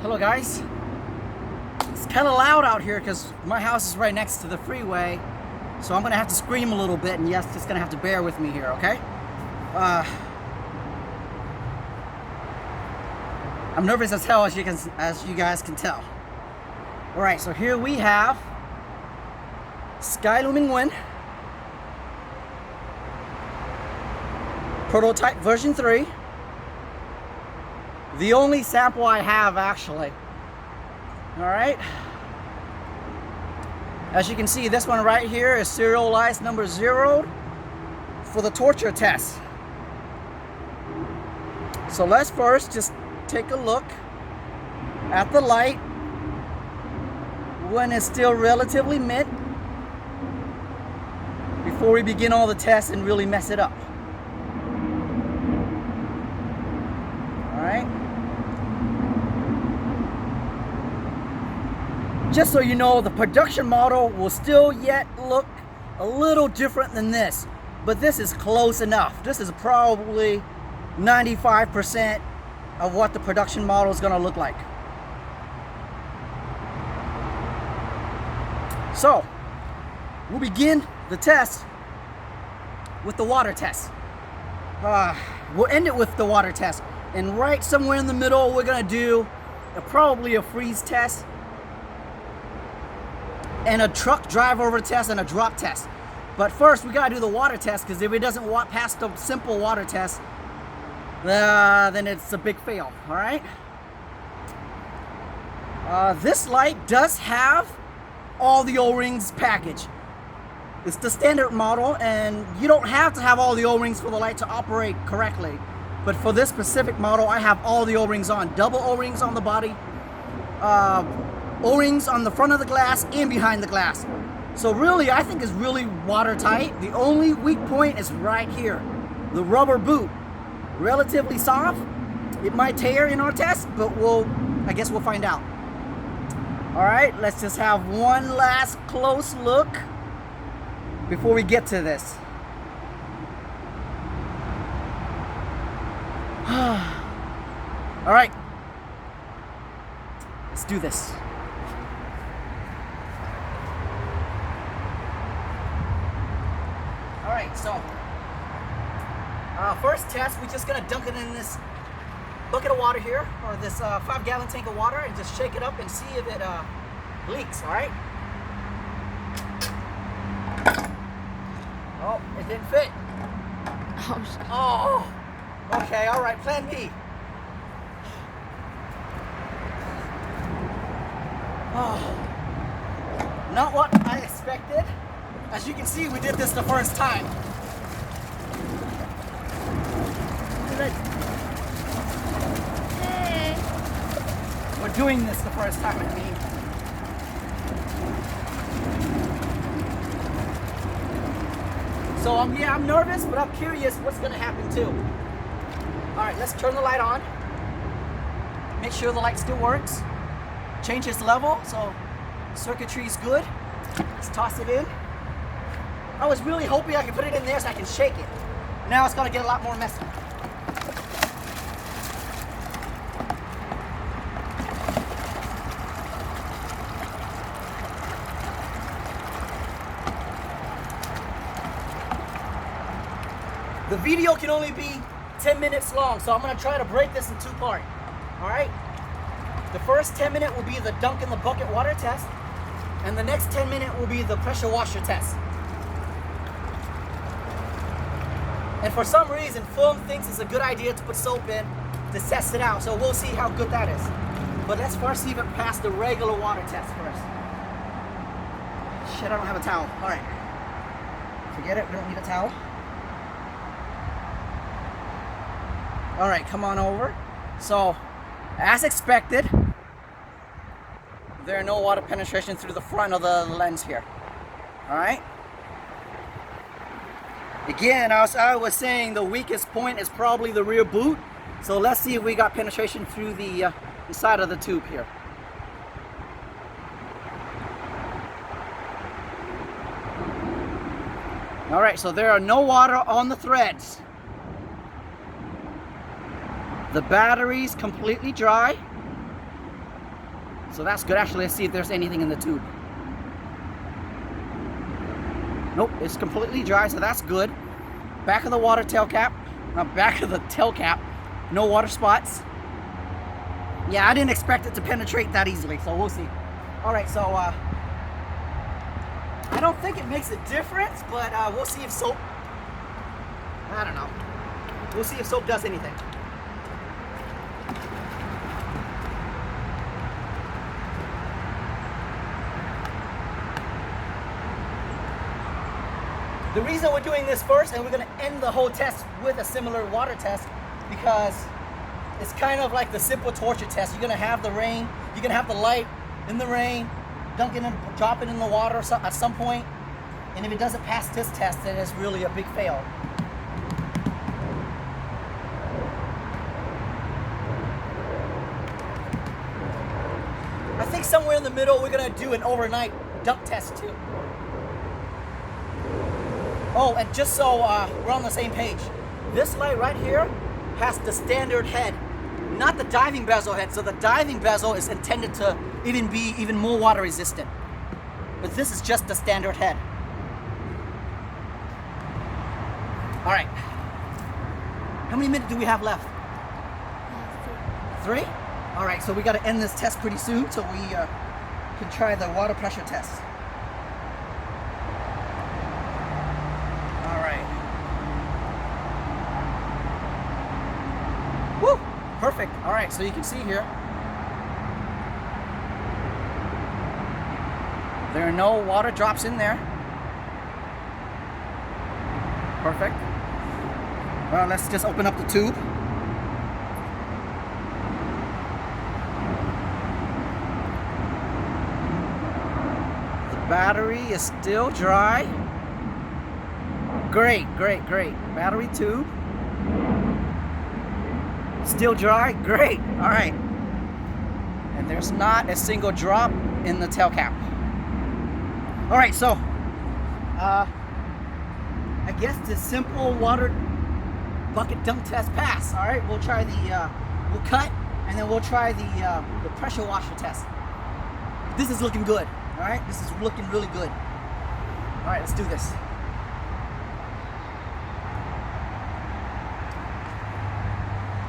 Hello guys. It's kind of loud out here because my house is right next to the freeway, so I'm gonna have to scream a little bit, and yes, just gonna have to bear with me here, okay? I'm nervous as hell, as you guys can tell. All right, so here we have Nguyen prototype version 3. The only sample I have, actually. All right. As you can see, this one right here is serialized number 0 for the torture test. So let's first just take a look at the light when it's still relatively mid before we begin all the tests and really mess it up. All right. Just so you know, the production model will still yet look a little different than this, but this is close enough. This is probably 95% of what the production model is going to look like. So, we'll begin the test with the water test. We'll end it with the water test. And right somewhere in the middle, we're going to do probably a freeze test, and a truck drive over test, and a drop test. But first we gotta do the water test, because if it doesn't pass the simple water test, then it's a big fail. All right. This light does have all the O-rings package. It's the standard model, and you don't have to have all the O-rings for the light to operate correctly. But for this specific model, I have all the O-rings on. Double O-rings on the body. O-rings on the front of the glass and behind the glass. So really, I think it's really watertight. The only weak point is right here. The rubber boot, relatively soft. It might tear in our test, but I guess we'll find out. All right, let's just have one last close look before we get to this. All right, let's do this. Alright, so first test, we're just gonna dunk it in this bucket of water here, or this 5-gallon tank of water, and just shake it up and see if it leaks. Alright. Oh, it didn't fit. Oh, okay, alright, plan B. Oh, not what I expected. As you can see, we did this the first time. Hey. We're doing this the first time, I mean. So I'm nervous, but I'm curious what's gonna happen too. All right, let's turn the light on. Make sure the light still works. Change its level, so circuitry is good. Let's toss it in. I was really hoping I could put it in there so I can shake it. Now it's gonna get a lot more messy. The video can only be 10 minutes long, so I'm gonna try to break this in 2 parts. All right? The first 10-minute will be the dunk in the bucket water test, and the next 10-minute will be the pressure washer test. And for some reason, Film thinks it's a good idea to put soap in to test it out. So we'll see how good that is. But let's first see if it passed the regular water test first. Shit, I don't have a towel. All right. Forget it, we don't need a towel. All right, come on over. So, as expected, there are no water penetration through the front of the lens here. All right. Again, I was saying the weakest point is probably the rear boot. So let's see if we got penetration through the side of the tube here. All right, so there are no water on the threads. The battery's completely dry. So that's good. Actually, let's see if there's anything in the tube. Nope, it's completely dry, so that's good. Back of the water tail cap, back of the tail cap, no water spots. Yeah, I didn't expect it to penetrate that easily, so we'll see. All right, so I don't think it makes a difference, but we'll see if soap, I don't know. We'll see if soap does anything. The reason we're doing this first, and we're going to end the whole test with a similar water test, because it's kind of like the simple torture test. You're going to have the rain, you're going to have the light in the rain, dunk it in, drop it in the water at some point, and if it doesn't pass this test, then it's really a big fail. I think somewhere in the middle, we're going to do an overnight dunk test too. Oh, and just so we're on the same page, this light right here has the standard head, not the diving bezel head. So the diving bezel is intended to be even more water resistant. But this is just the standard head. All right. How many minutes do we have left? 3? All right, so we got to end this test pretty soon so we can try the water pressure test. Woo! Perfect. All right, so you can see here, there are no water drops in there. Perfect. Well, let's just open up the tube. The battery is still dry. Great, great, great. Battery tube. Still dry? Great. All right. And there's not a single drop in the tail cap. All right, so I guess the simple water bucket dunk test pass. All right, we'll try the we'll cut, and then we'll try the pressure washer test. This is looking good. All right, this is looking really good. All right, let's do this.